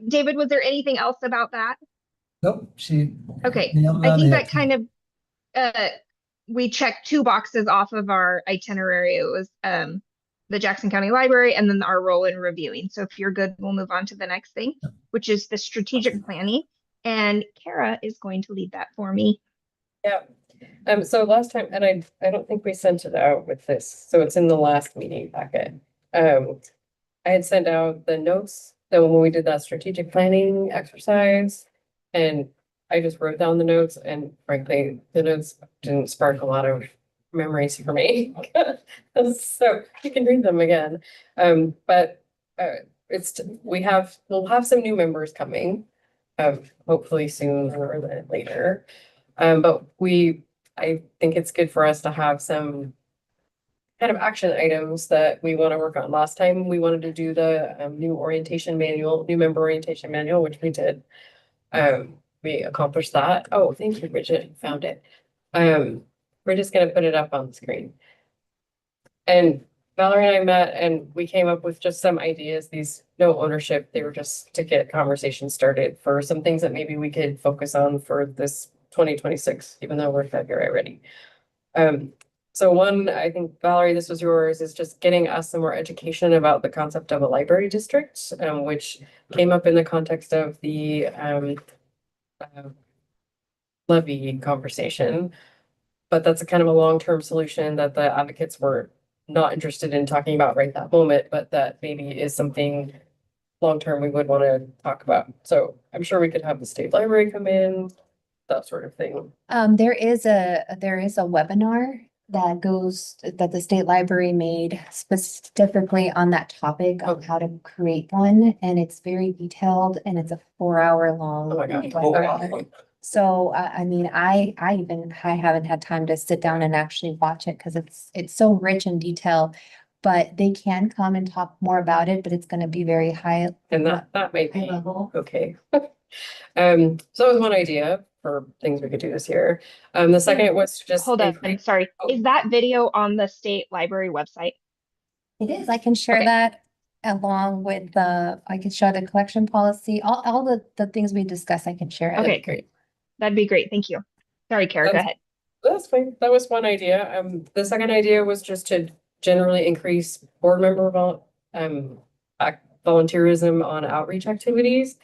David, was there anything else about that? Nope, she. Okay, nailed it I on think the that head. kind of, we checked 2 boxes off of our itinerary. It was, the Jackson County Library and then our role in reviewing. So if you're good, we'll move on to the next thing, which is the strategic planning. And Kara is going to lead that for me. Yeah. So last time, and I don't think we sent it out with this, so it's in the last meeting packet. I had sent out the notes, that when we did that strategic planning exercise. And I just wrote down the notes and frankly, the notes didn't spark a lot of memories for me. So you can read them again. But we'll have some new members coming. Hopefully sooner than later. But I think it's good for us to have some kind of action items that we want to work on. Last time, we wanted to do the new member orientation manual, which we did. We accomplished that. Oh, thank you, Bridget, found it. We're just gonna put it up on the screen. And Valerie and I met and we came up with just some ideas, these no ownership, they were just to get conversation started for some things that maybe we could focus on for this 2026, even though we're February already. So one, I think Valerie, this was yours, is just getting us some more education about the concept of a library district, which came up in the context of the levy conversation. But that's a kind of a long-term solution that the advocates were not interested in talking about right that moment, but that maybe is something long-term we would want to talk about. So I'm sure we could have the state library come in, that sort of thing. There is a webinar that the state library made specifically on that topic of how to create one, and it's very detailed and it's a 4-hour long. Oh my God. webinar. So I mean, I haven't had time to sit down and actually watch it because it's so rich in detail. But they can come and talk more about it, but it's going to be very high. And that may high be level. okay. So that was one idea for things we could do this year. The second was to just. Hold up, I'm sorry. Oh. Is that video on the state library website? It is. I can share Okay. that along with I can share the collection policy, all the things we discussed, I can share. it. Okay, Great. that'd be great. Thank you. Sorry, Kara, go That's- ahead. That's fine. That was one idea. The second idea was just to generally increase board member volunteerism on outreach activities.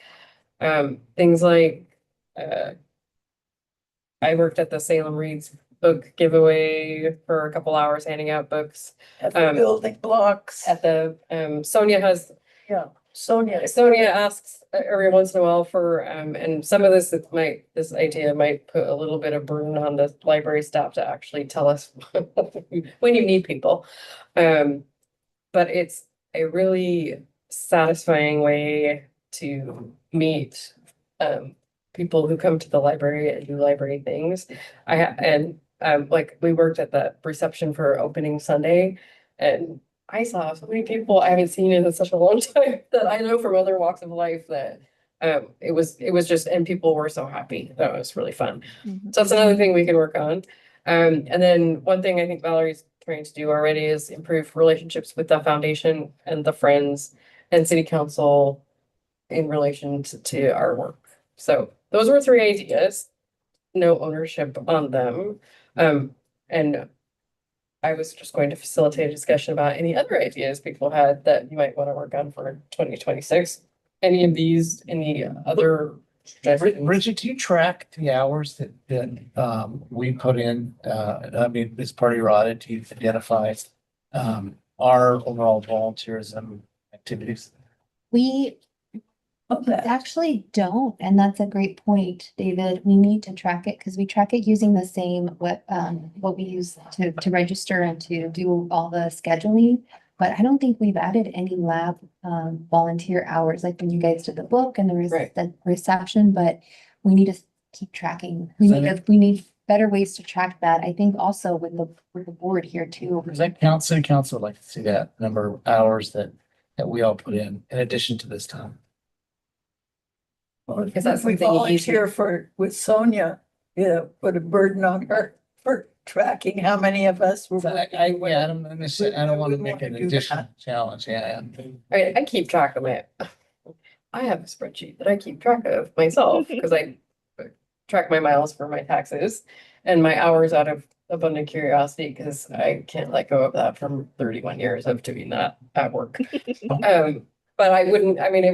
Things like, I worked at the Salem Reads book giveaway for a couple hours, handing out books At the building blocks. at the, Sonia Sonia. asks every once in a while for, and some of this idea might put a little bit of burden on the library staff to actually tell us when you need people. But it's a really satisfying way to meet, people who come to the library and do library things. Like we worked at the reception for opening Sunday and I saw so many people I haven't seen in such a long time that I know from other walks of life that It was just, and people were so happy. That was really fun. Mhm. So that's another thing we can work on. And then one thing I think Valerie's trying to do already is improve relationships with the foundation and the friends and city council in relation to our work. So those were three ideas. No ownership on them. And I was just going to facilitate a discussion about any other ideas people had that you might want to work on for 2026. Any of these, any other suggestions? Bridget, do you track the hours that we put in? I mean, as part of your audit, do you identify our overall volunteerism activities? We Of that. actually don't, and that's a great point, David. We need to track it because we track it using the same what we use to register and to do all the scheduling. But I don't think we've added any lab volunteer hours, like when you guys did the book and Right. the reception, but we need to keep tracking. So We need better ways to track that. I think also with the board here too. Does that count? City council would like to see that number of hours that we all put in addition to this time. Well, Because that's if we something you volunteer with Sonia, yeah, put a burden on her for tracking how many of us were. I don't understand. I don't want to We make wanna an do additional that. challenge. Yeah. I keep track of it. I have a spreadsheet that I keep track of myself because I track my miles for my taxes and my hours out of abundant curiosity because I can't let go of that from 31 years of doing that at work. But I wouldn't, I mean,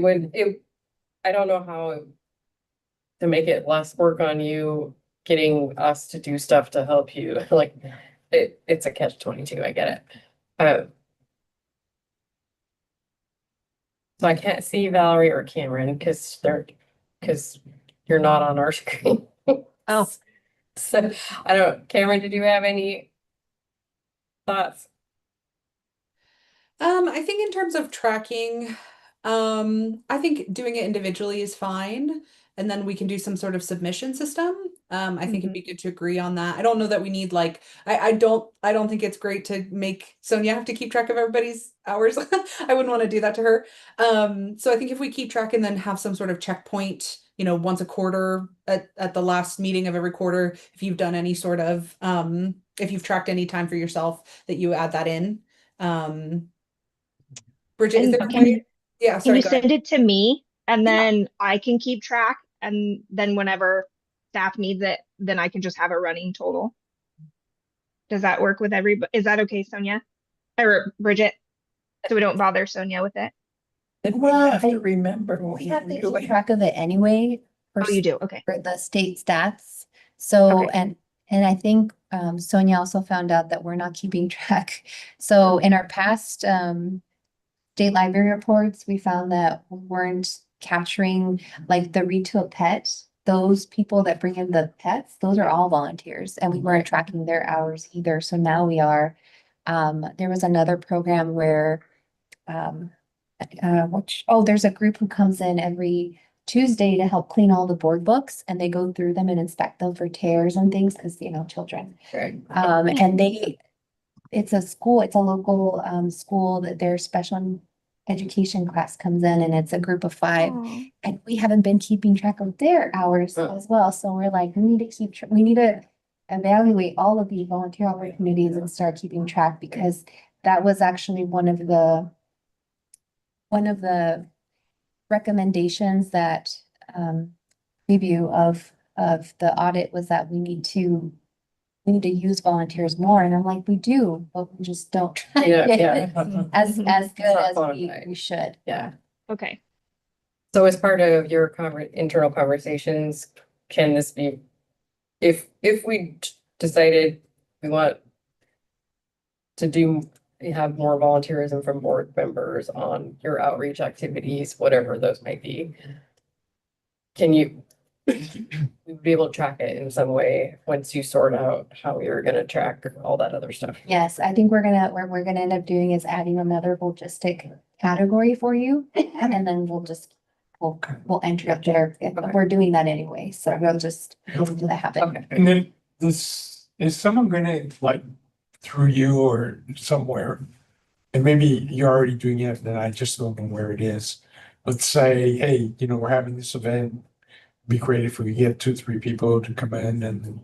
I don't know how to make it less work on you, getting us to do stuff to help you, like, it's a catch-22, I get it. So I can't see Valerie or Cameron because you're not on our screen. Oh. So, Cameron, did you have any thoughts? I think in terms of tracking, I think doing it individually is fine. And then we can do some sort of submission system. I think it'd be good to agree on that. I don't know that we need like, I don't think it's great to make Sonia have to keep track of everybody's hours. I wouldn't want to do that to her. So I think if we keep track and then have some sort of checkpoint, once a quarter at the last meeting of every quarter, if you've done any sort of, if you've tracked any time for yourself, that you add that in. Bridget, is And there a can way? Yeah, Can sorry, you go ahead. send it to me and Yeah. then I can keep track and then whenever staff needs it, then I can just have a running total. Does that work with everybody? Is that okay, Sonia? Or Bridget? So we don't bother Sonia with it? Then we Well, have to remember. when We have to do keep it. track of it anyway. for Oh, you do? Okay. For the state stats. So, Okay. and I think Sonia also found out that we're not keeping track. So in our past state library reports, we found that we weren't capturing like the read to a pet. Those people that bring in the pets, those are all volunteers and we weren't tracking their hours either. So now we are. There was another program where there's a group who comes in every Tuesday to help clean all the board books and they go through them and inspect them for tears and things because, children. Right. And it's a local school that their special education class comes in and it's a group of 5 and we haven't been keeping track of their hours as well. So we're like, we need to evaluate all of the volunteer opportunities and start keeping track because that was actually one of the recommendations that review of the audit was that we need to use volunteers more. And I'm like, we do, but we just don't try Yeah, it yeah. as good Not as quantified. we should. Yeah. Okay. So as part of your internal conversations, can this be, if we decided we want to have more volunteerism from board members on your outreach activities, whatever those might be, can you be able to track it in some way once you sort out how you're gonna track all that other stuff? Yes, I think what we're gonna end up doing is adding another logistic category for you. And then we'll enter it there. Okay. We're doing that anyway, so we'll just do that happen. Okay. And then is someone gonna like through you or somewhere? And maybe you're already doing it and I just don't know where it is. let's say, hey, you know, we're having this event. Be great if we get 2, 3 people to come in and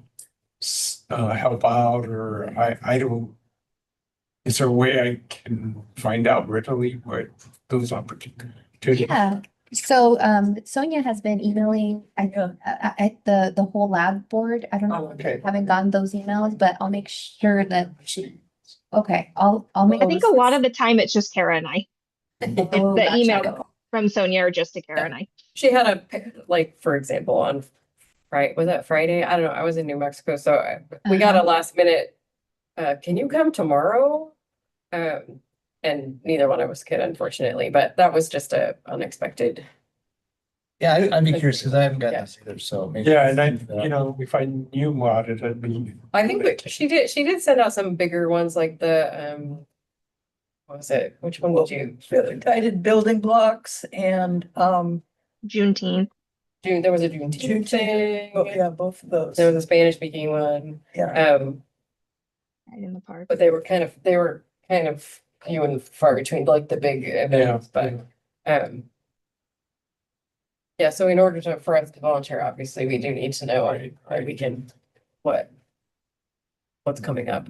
help out, or I don't. Is there a way I can find out readily what those opportunities? Yeah, so Sonia has been emailing the whole lab board. I don't know, Oh, okay. haven't gotten those emails, but I'll make sure that, See. okay, I'll make. I think a lot of the time it's just Kara and I. Oh, The gotcha. email from Sonia are just to Kara and I. She had like, for example, on was that Friday? I don't know. I was in New Mexico, so we got a last minute, can you come tomorrow? And neither one of us could, unfortunately, but that was just a unexpected. Yeah, I'd be curious because I haven't gotten Yeah. this either, so. maybe- Yeah, and you know, if I knew about it, I'd be. I think she did send out some bigger ones like the, what was it? Which one did you? Guided building blocks and, Juneteenth. There was a Juneteenth thing. oh, yeah, both of those. There was a Spanish speaking one. Yeah. Right in the park. But they were kind of few and far between, like the big events, but, yeah, so in order for us to volunteer, obviously, we do need to know how we can, what's coming up.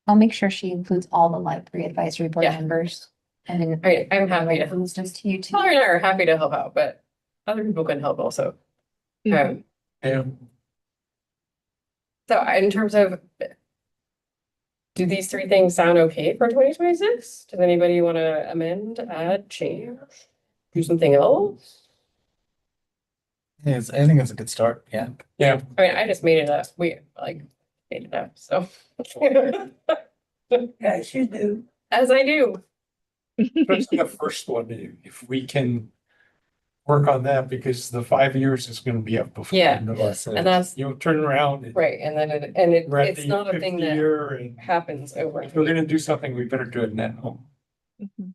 I'll make sure she includes all the library advisory board Yeah. members. And then. All right, I'm happy to, It's just you two. Tyler and I are happy to help out, but other people can help also. Mhm. Yeah. So in terms of, do these 3 things sound okay for 2026? Does anybody want to amend, add, change, do something else? I think it's a good start, yeah. Yeah, I mean, I just made it up. We made it up, so. Yes, you do. As I do. especially the first one, if we can work on that, because the 5 years is gonna be up before. Yeah. you know, so, And that's you know, turn around. and right. And then we're at it's the not a 50th thing that year, and happens over. if we're gonna do something, we better do it now. Mhm.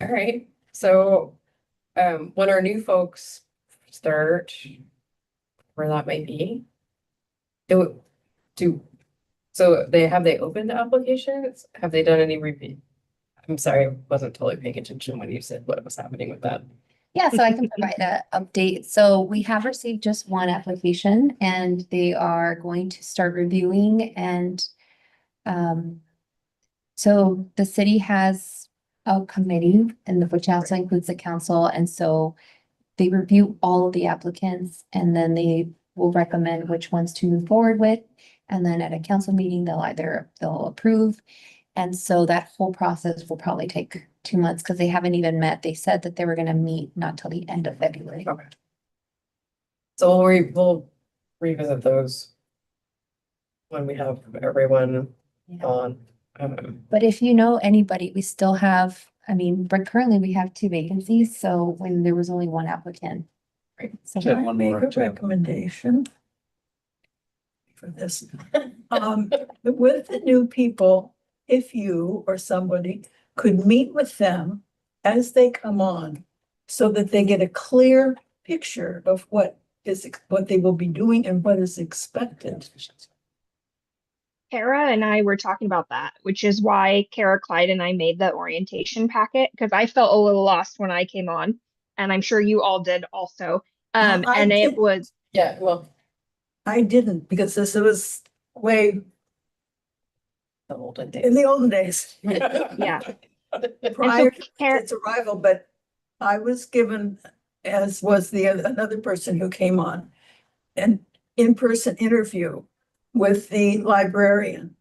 All right, so, when our new folks start, where that might be. So they opened the applications? Have they done any review? I'm sorry, I wasn't totally paying attention when you said what was happening with that. Yeah, so I can provide an update. So we have received just one application and they are going to start reviewing and so the city has a committee and which also includes the council. And so they review all of the applicants and then they will recommend which ones to move forward with. And then at a council meeting, they'll approve. And so that whole process will probably take 2 months because they haven't even met. They said that they were gonna meet not till the end of February. Okay. So we'll revisit those when we have everyone Yeah. on. But if you know anybody, we still have, I mean, but currently we have 2 vacancies, so when there was only 1 applicant. Right. So Yeah. Can I one make more a too. recommendation? For this, with the new people, if you or somebody could meet with them as they come on. So that they get a clear picture of what they will be doing and what is expected. Kara and I were talking about that, which is why Kara Clyde and I made the orientation packet, because I felt a little lost when I came on, and I'm sure you all did also. I And it did. was, Yeah, well, I didn't, because this was way the olden in days. the olden days. yeah. Prior to Kara, its arrival, but I was given, as was another person who came on, an in-person interview with the librarian.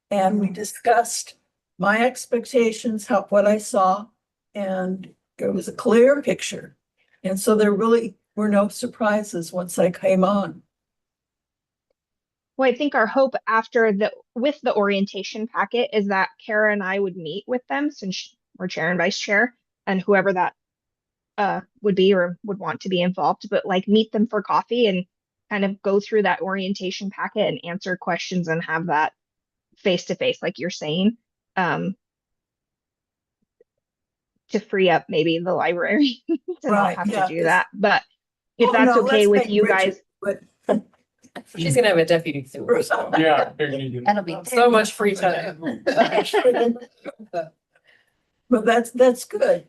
And we discussed my expectations, what I saw, and it was a clear picture. And so there really were no surprises once I came on. well, I think our hope with the orientation packet is that Kara and I would meet with them since we're chair and vice chair and whoever that would be or would want to be involved, but like meet them for coffee and kind of go through that orientation packet and answer questions and have that face to face, like you're saying, to free up maybe the library to not Right, have yeah, to do that. But if Oh, that's no, okay let's with make you Bridget guys, But She's gonna have a deputy soon. so. Yeah, they're gonna do. That'll be. So much free time. Well, that's good.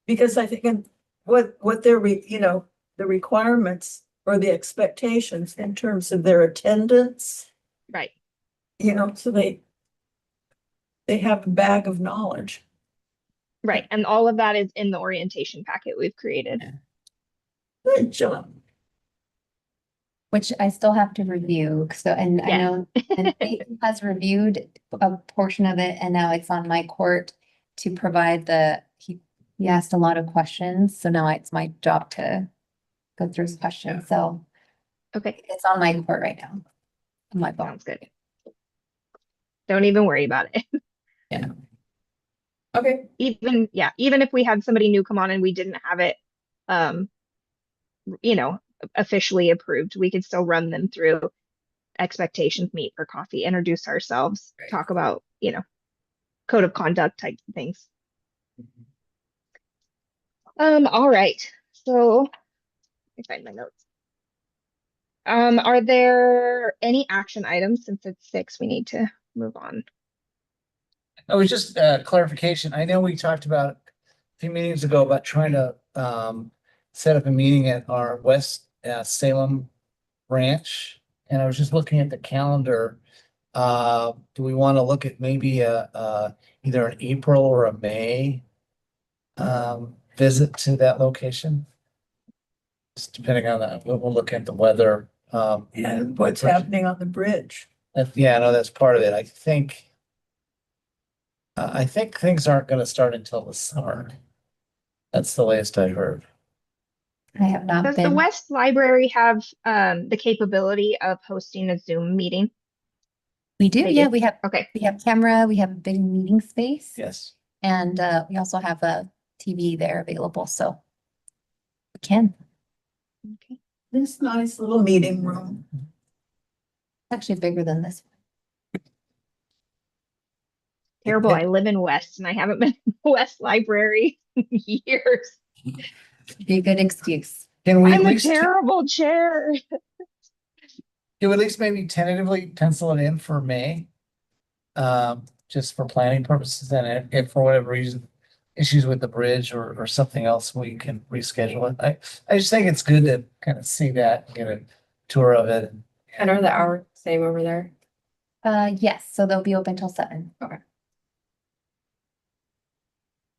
Because I think what they're, the requirements or the expectations in terms of their attendance, Right. so they have a bag of knowledge. Right. And all of that is in the orientation packet we've created. Good job. Which I still have to review, so, and I Yeah. know, and Nathan has reviewed a portion of it, and now it's on my court to provide he asked a lot of questions, so now it's my job to go through his questions, so Okay. it's on my court right now. On my phone. Sounds good. Don't even worry about it. Okay, Even if we had somebody new come on and we didn't have it, officially approved, we could still run them through expectations, meet for coffee, introduce ourselves, Right. talk about, code of conduct type things. All right. So let me find my notes. Are there any action items? Since it's 6, we need to move on. I was just clarification. I know we talked about a few meetings ago about trying to set up a meeting at our West Salem branch. And I was just looking at the calendar. Do we want to look at maybe either an April or a May visit to that location? Just depending on that, we'll look at the weather. And what's happening on the bridge. Yeah, I know that's part of it. I think things aren't gonna start until the summer. That's the latest I heard. I have not Does the been, West Library have the capability of hosting a Zoom meeting? we do, They yeah, do? we have Okay. camera, we have a big meeting space. Yes. And we also have a TV there available, so we can. Okay. This nice little meeting room. It's actually bigger than this. Terrible. I live in West and I haven't been to the West Library in years. Be a good excuse. Can we at I'm a least, terrible chair. can we at least maybe tentatively pencil it in for May? Just for planning purposes, and if for whatever reason, issues with the bridge or something else, we can reschedule it. I just think it's good to kind of see that, get a tour of it. and are the hours same over there? Yes, so they'll be open till 7.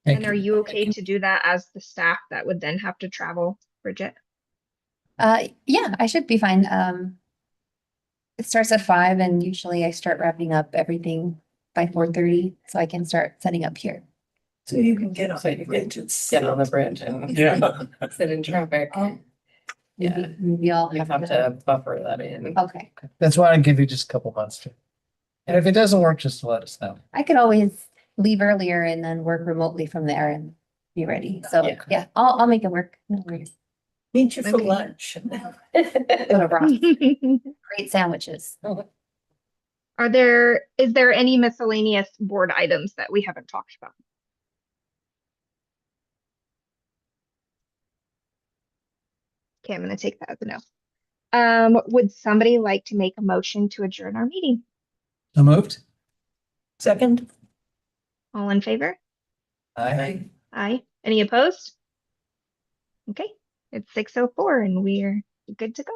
Thank And are you okay to do that as the staff that would then have to travel, Bridget? Yeah, I should be fine. It starts at 5 and usually I start wrapping up everything by 4:30, so I can start setting up here. So you can get on So the you bridge. can It's get on the bridge and Yeah. sit in traffic. Yeah. Maybe I'll You have to buffer that in. Okay, That's why I give you just a couple months to. And if it doesn't work, just let us know. I could always leave earlier and then work remotely from there and be ready. So Yeah. yeah, I'll make it work. No worries. Meet you for Okay. lunch. Go to Ross. Great sandwiches. Is there any miscellaneous board items that we haven't talked about? Okay, I'm gonna take that as a no. Would somebody like to make a motion to adjourn our meeting? So moved? Second? All in favor? Aye. Aye. Any opposed? Okay, it's 6:04 and we're good to go.